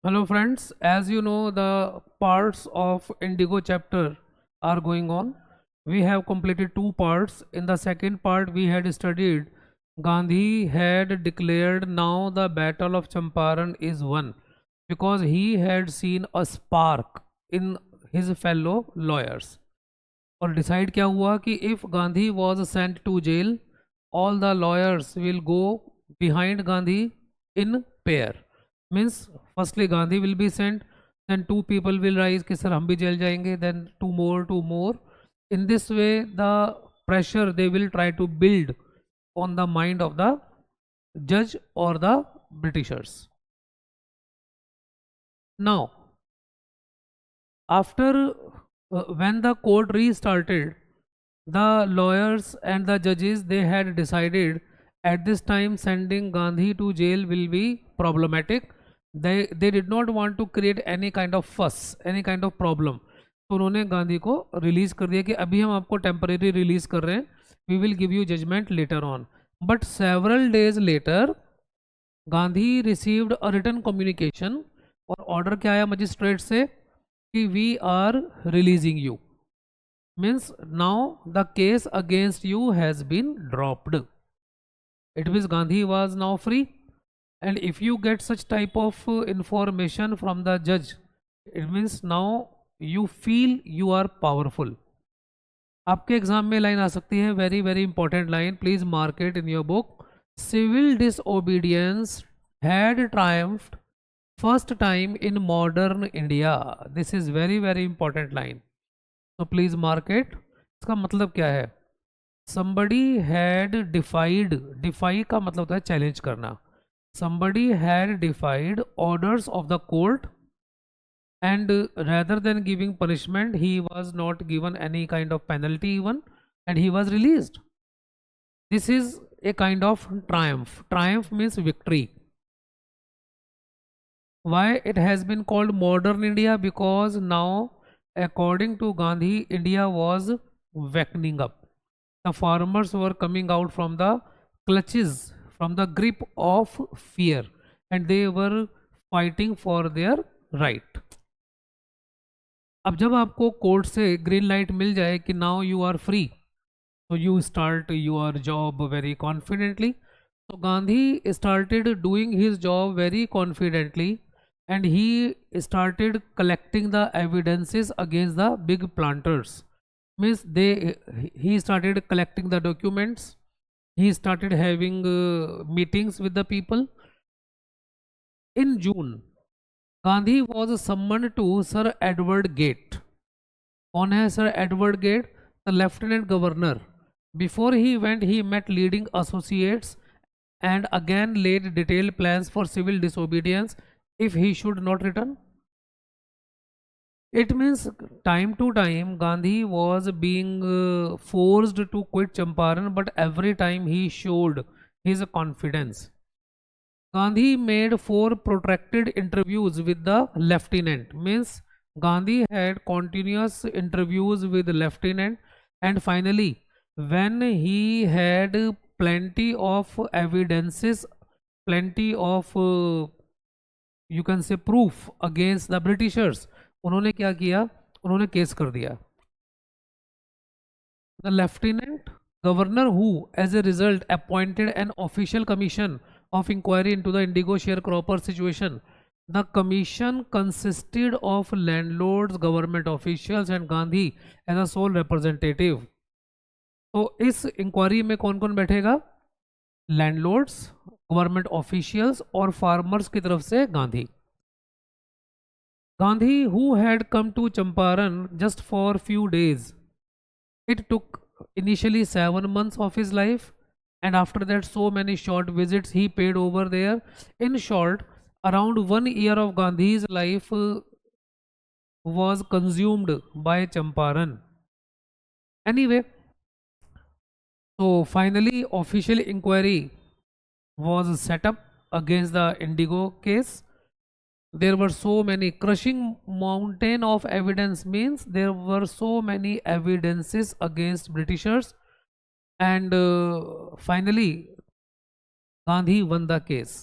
Hello friends, as you know the parts of Indigo chapter are going on. We have completed two parts. In the second part we had studied Gandhi had declared now the battle of Champaran is won because he had seen a spark in his fellow lawyers. और decide क्या हुआ कि if Gandhi was sent to jail all the lawyers will go behind Gandhi in pair means firstly Gandhi will be sent then two people will rise कि sir हम भी jail जाएंगे then two more in this way the pressure they will try to build on the mind of the जज और the britishers now after when the court restarted, the lawyers and the judges they had decided at this time sending Gandhi to jail will be problematic. They did not want to create any kind of fuss, any kind of problem. तो उन्होंने गांधी को release कर दिया कि अभी हम आपको temporary release कर रहे हैं, we will give you judgment later on. But several days later Gandhi received a written communication और ऑर्डर क्या आया मजिस्ट्रेट से कि we are releasing you means now the case against you has been dropped. It means Gandhi was now free, and if you get such type of information from the judge, it means now you feel you are powerful. आपके exam में line आ सकती है, very very important line, please mark it in your book. Civil disobedience had triumphed first time in modern India. This is very very important line, तो please mark it. इसका मतलब क्या है? somebody had defied, defy का मतलब होता है challenge करना. somebody had defied orders of the court and rather than giving punishment he was not given any kind of penalty even, and he was released. This is a kind of triumph. Triumph means victory. Why it has been called modern India? Because now according to Gandhi India was wakening up. The farmers were coming out from the clutches, from the grip of fear, and they were fighting for their right. अब जब आपको court से green light मिल जाए कि now you are free, तो you start your job very confidently. तो Gandhi started doing his job very confidently and he started collecting the evidences against the big planters. Means he started collecting the documents, he started having meetings with the people. In June Gandhi was summoned to Sir Edward Gate. कौन है Sir Edward Gate? The lieutenant governor. Before he went he met leading associates and again laid detailed plans for civil disobedience if he should not return. It means time to time Gandhi was being forced to quit Champaran, but every time he showed his confidence. Gandhi made 4 protracted interviews with the lieutenant. Means Gandhi had continuous interviews with the lieutenant, and finally when he had plenty of evidences, plenty of you can say proof against the britishers, उन्होंने क्या किया? उन्होंने case कर दिया. The lieutenant governor who as a result appointed an official commission of inquiry into the indigo share cropper situation. The commission consisted of landlords, government officials and Gandhi as a sole representative. तो इस inquiry में कौन कौन बैठेगा? Landlords, government officials और farmers की तरफ से Gandhi. Gandhi who had come to Champaran just for few days. It took initially 7 months of his life, and after that so many short visits he paid over there. In short, around 1 year of Gandhi's life was consumed by Champaran. Anyway, so finally official inquiry was set up against the Indigo case. There were so many crushing mountain of evidence, means there were so many evidences against Britishers, and finally Gandhi won the case.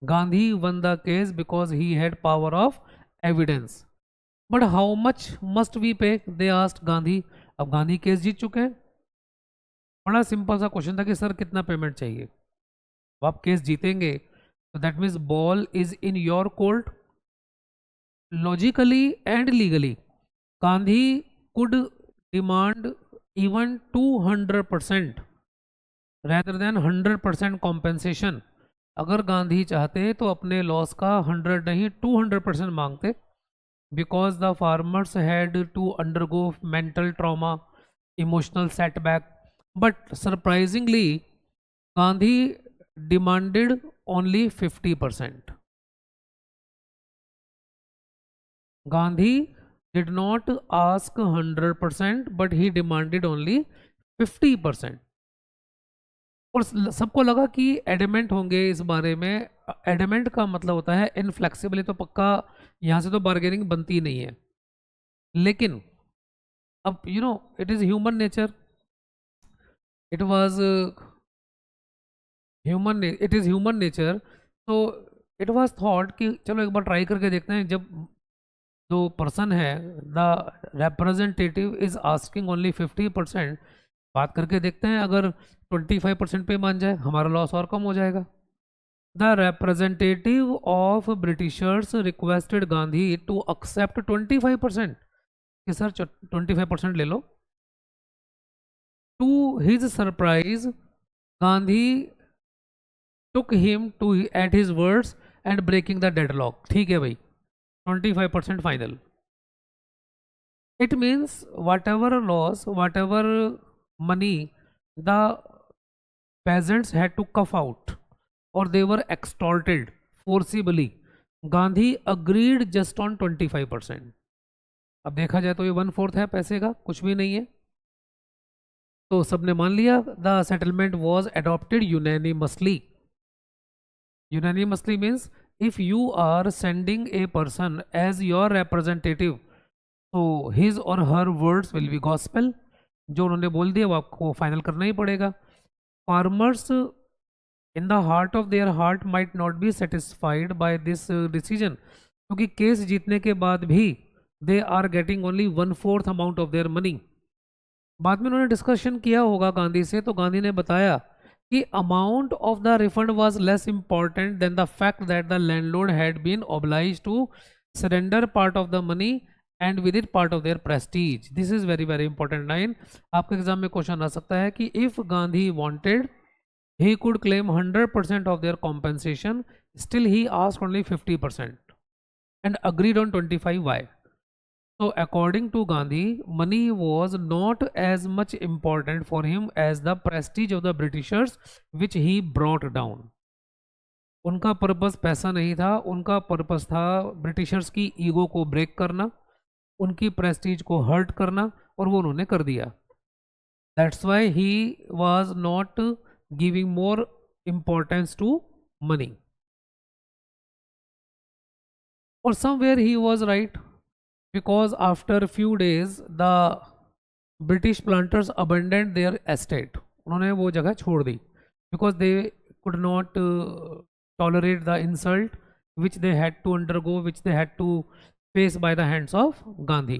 Gandhi won the case because he had power of evidence. But how much must we pay? They asked Gandhi. अब Gandhi case जीत चुके हैं. बड़ा simple सा question था कि sir कितना payment चाहिए. अब आप केस जीतेंगे तो that means ball is in your court. Logically and legally Gandhi could demand even 200% rather than 100% compensation. अगर गांधी चाहते तो अपने लॉस का 100 नहीं 200% मांगते, because the farmers had to undergo mental trauma, emotional setback. But surprisingly, Gandhi demanded only 50%. Gandhi did not ask 100%, but he demanded only 50%. और सबको लगा कि एडमेंट होंगे इस बारे में. एडमेंट का मतलब होता है इनफ्लेक्सिबल, तो पक्का यहाँ से तो बार्गेनिंग बनती नहीं है. लेकिन अब it is human nature. It was it is human nature. तो इट वाज थॉट कि चलो एक बार ट्राई करके देखते हैं. जब जो पर्सन है, the representative is asking only 50%, बात करके देखते हैं. अगर 25% पे मान जाए हमारा लॉस और कम हो जाएगा. The representative of Britishers requested Gandhi to accept 25%, कि सर 25% ले लो. To his surprise Gandhi took him to at his words and breaking the deadlock. ठीक है भाई, 25% final. It means whatever loss, whatever money the peasants had to cough out or they were extorted forcibly, Gandhi agreed just on 25%. अब देखा जाए तो ये 1/4 है पैसे का, कुछ भी नहीं है. तो सबने मान लिया. The settlement was adopted unanimously. Unanimously means if you are sending a person as your representative, so his or her words will be gospel. जो उन्होंने बोल दिया वो आपको फाइनल करना ही पड़ेगा. Farmers in the heart of their heart might not be satisfied by this decision, क्योंकि case जीतने के बाद भी they are getting only 1/4 amount of their money. बाद में उन्होंने डिस्कशन किया होगा गांधी से, तो गांधी ने बताया कि amount of the refund was less important than the fact that the landlord had been obliged to surrender part of the money and with it part of their prestige. This is very very important line. आपके exam में question आ सकता है कि if Gandhi wanted, he could claim 100% of their compensation, still he asked only 50% and agreed on 25. Why? So according to Gandhi, money was not as much important for him as the prestige of the Britishers which he brought down. उनका purpose पैसा नहीं था, उनका purpose था Britishers की ego को break करना, उनकी प्रेस्टीज को हर्ट करना, और वो उन्होंने कर दिया. That's why he was not giving more importance to money. Or somewhere he was right, because after a few days the British planters abandoned their estate. उन्होंने वो जगह छोड़ दी because they could not tolerate the insult which they had to undergo, which they had to face by the hands of Gandhi.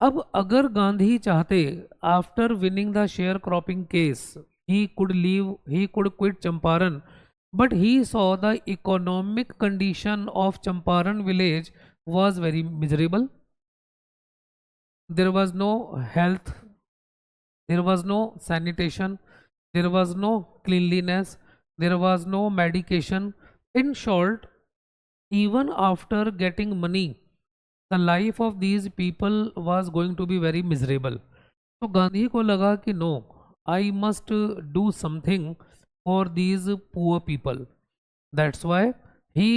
अब अगर गांधी चाहते, after winning the sharecropping case, he could quit Champaran, but he saw the economic condition of Champaran village was very miserable. There was no health, there was no sanitation, there was no cleanliness, there was no medication. In short, even after getting money, the life of these people was going to be very miserable. तो गांधी को लगा कि no, I must do something for these poor people. That's why he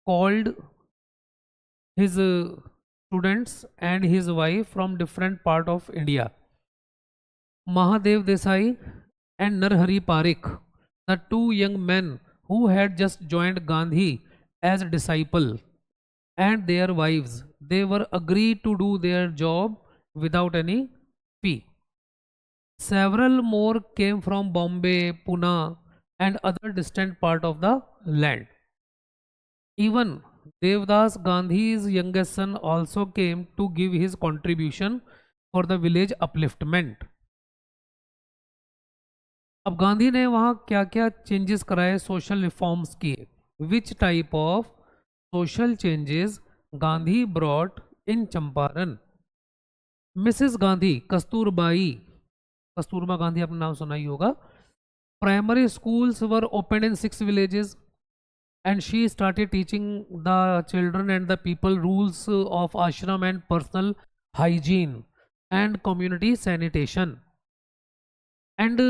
called his students and his wife from different part of India. Mahadev Desai and Narhari Parikh, the two young men who had just joined Gandhi as disciple, and their wives, they were agreed to do their job without any fee. Several more came from Bombay, Pune and other distant part of the land. Even Devdas Gandhi's youngest son also came to give his contribution for the village upliftment. अब गांधी ने वहाँ क्या क्या changes कराए, social reforms किए. Which type of social changes Gandhi brought in Champaran. Mrs Gandhi, Kasturbai, Kasturba Gandhi अपना नाम सुना ही होगा. Primary schools were open in 6 villages and she started teaching the children and the people rules of ashram and personal hygiene and community sanitation. And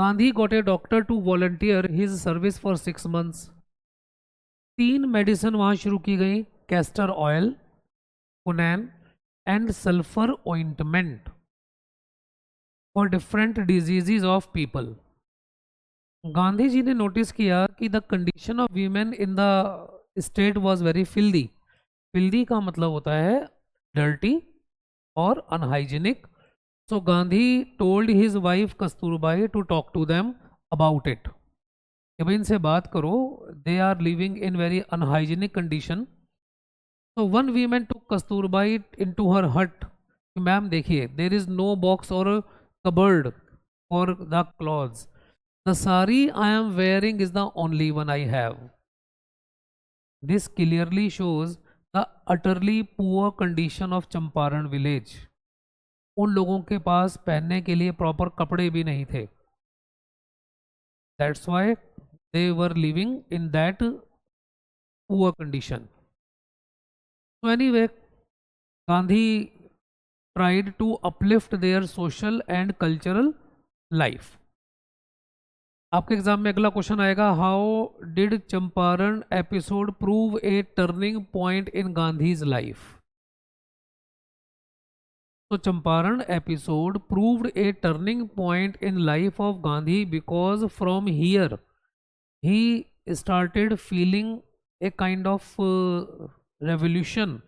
Gandhi got a doctor to volunteer his service for 6 months. 3 medicine वहाँ शुरू की गई, castor oil, quinine and sulphur ointment for different diseases of people. Gandhi ji ने notice किया कि the condition of women in the state was very filthy. Filthy का मतलब होता है डर्टी और unhygienic. So Gandhi told his wife Kasturbai to talk to them about it, कि भाई इनसे बात करो, they are living in very unhygienic condition. तो one women to Kasturbai into her hut. Ma'am देखिए, देर इज नो बॉक्स और cupboard for the clothes. The sari I am wearing is the only one I have. This clearly shows the utterly poor condition of Champaran village. उन लोगों के पास पहनने के लिए proper कपड़े भी नहीं थे. That's why they were living in that poor condition. So anyway, Gandhi tried to uplift their social and cultural life. आपके एग्जाम में अगला क्वेश्चन आएगा, how did Champaran episode prove a turning point in Gandhi's life. तो Champaran episode proved a turning point in life of Gandhi because from here he started feeling a kind of revolution,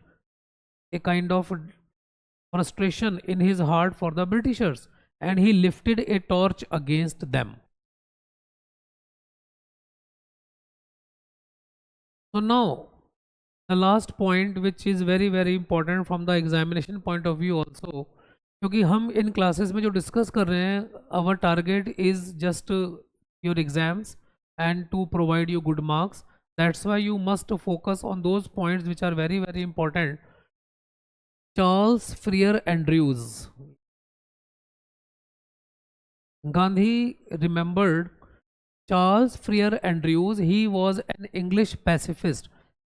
a kind of frustration in his heart for the Britishers, and he lifted a torch against them. So now the last point, which is very very important from the examination point of view also, क्योंकि हम इन classes में जो discuss कर रहे हैं, our target is just your exams and to provide you good marks. That's why you must focus on those points which are very very important. Charles Freer Andrews. Gandhi remembered Charles Freer Andrews. He was an English pacifist.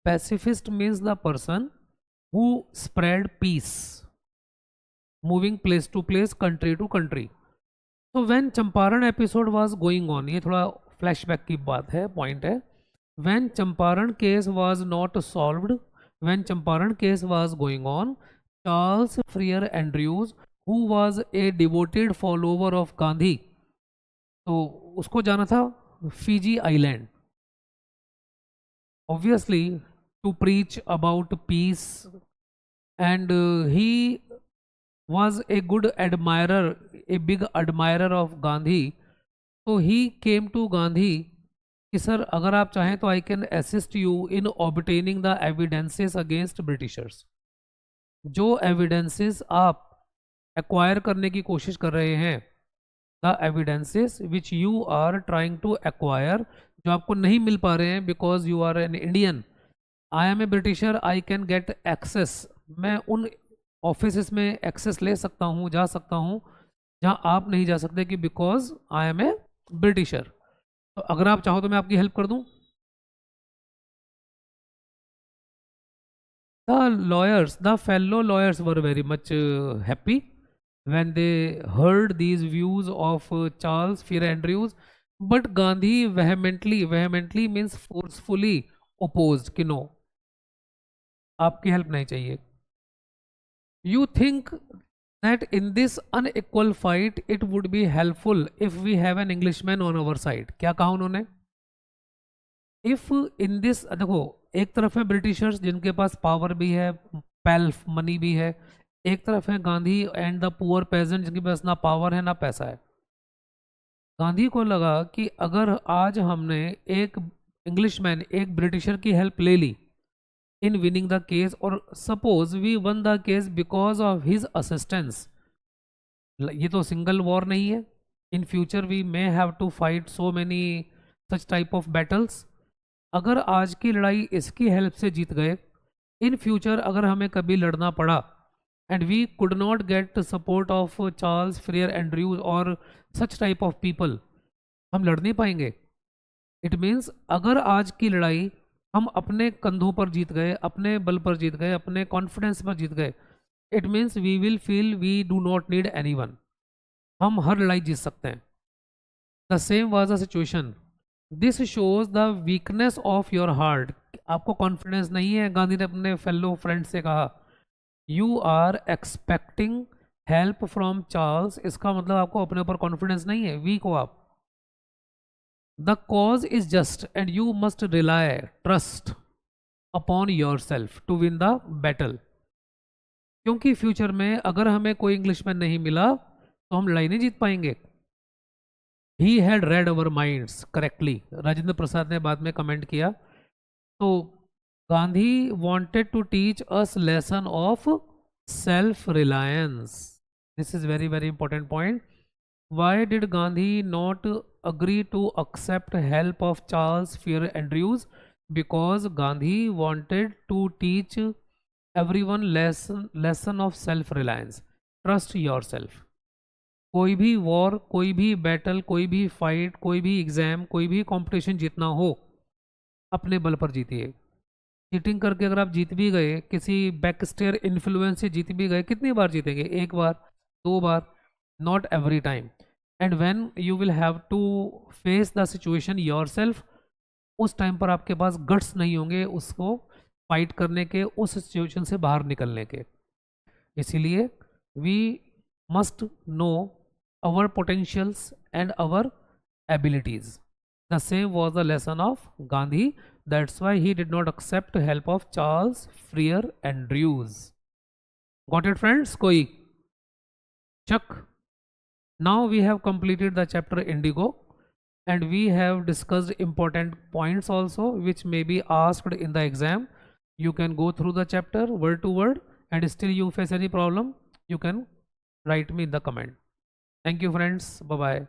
Pacifist means the person who spread peace, moving place to place, country to country. So when Champaran episode was going on, ये थोड़ा flashback की बात है, point है. When Champaran case was not solved, when Champaran case was going on, Charles Freer Andrews, who was a devoted follower of Gandhi, तो उसको जाना था Fiji Island, obviously to preach about peace, and he was a good admirer, a big admirer of Gandhi. So he came to Gandhi कि sir अगर आप चाहें तो I can assist you in obtaining the evidences against Britishers. जो evidences आप acquire करने की कोशिश कर रहे हैं, the evidences which you are trying to acquire, जो आपको नहीं मिल पा रहे हैं because you are an Indian, I am a Britisher, I can get access. मैं उन ऑफिस में एक्सेस ले सकता हूँ, जा सकता हूँ जहाँ आप नहीं जा सकते कि because I am a britisher. तो अगर आप चाहो तो मैं आपकी हेल्प कर दूँ. The fellow lawyers were very much happy when they heard these views of Charles Freer Andrews, but Gandhi vehemently means forcefully opposed कि no, आपकी हेल्प नहीं चाहिए. You think that in this unequal fight it would be helpful if we have an Englishman on our side. क्या कहा उन्होंने? If in this, देखो एक तरफ है ब्रिटिशर्स जिनके पास पावर भी है, पैल्फ मनी भी है, एक तरफ है Gandhi and the poor peasant जिनके पास ना पावर है ना पैसा है. गांधी को लगा कि अगर आज हमने एक इंग्लिशमैन एक ब्रिटिशर की हेल्प ले ली इन विनिंग द केस, और suppose we won the case because of his assistance, ये तो सिंगल वॉर नहीं है, in future we may have to fight so many such type of battles. अगर आज की लड़ाई इसकी हेल्प से जीत गए, इन फ्यूचर अगर हमें कभी लड़ना पड़ा and we could not get support of Charles Freer Andrews और सच टाइप ऑफ पीपल, हम लड़ नहीं पाएंगे। इट मीन्स अगर आज की लड़ाई हम अपने कंधों पर जीत गए, अपने बल पर जीत गए, अपने कॉन्फिडेंस पर जीत गए, it means we will feel we do not need anyone, हम हर लड़ाई जीत सकते हैं। The same was the situation, this shows the weakness of your heart, आपको कॉन्फिडेंस नहीं है, गांधी ने अपने फेलो फ्रेंड से कहा। You are expecting help from Charles, इसका मतलब आपको अपने ऊपर कॉन्फिडेंस नहीं है, वीक हो आप। The cause is just and you must rely trust upon yourself to win the battle, क्योंकि फ्यूचर में अगर हमें कोई इंग्लिशमैन नहीं मिला तो हम लड़ाई नहीं जीत पाएंगे। He had read our minds correctly, Rajendra Prasad ने बाद में कमेंट किया। तो Gandhi wanted to teach us lesson of self reliance, this is very very important point. Why did Gandhi not agree to accept help of Charles Fier Andrews? Because Gandhi wanted to teach everyone lesson of self reliance, trust yourself। कोई भी war, कोई भी battle, कोई भी fight, कोई भी exam, कोई भी कंपटीशन जीतना हो, अपने बल पर जीतिए। चीटिंग करके अगर आप जीत भी गए, किसी बैकस्टेयर इन्फ्लुएंस से जीत भी गए, कितनी बार जीतेंगे? एक बार, दो बार, not every time. And when you will have to face the situation yourself, उस टाइम पर आपके पास गट्स नहीं होंगे उसको फाइट करने के, उस सिचुएशन से बाहर निकलने के। इसीलिए we must know our potentials and our abilities. The same was the lesson of Gandhi. That's why he did not accept help of Charles Freer Andrews. Got it, friends? Koi Chuck. Now we have completed the chapter Indigo, and we have discussed important points also which may be asked in the exam. You can go through the chapter word to word, and still you face any problem, you can write me in the comment. Thank you, friends. Bye bye.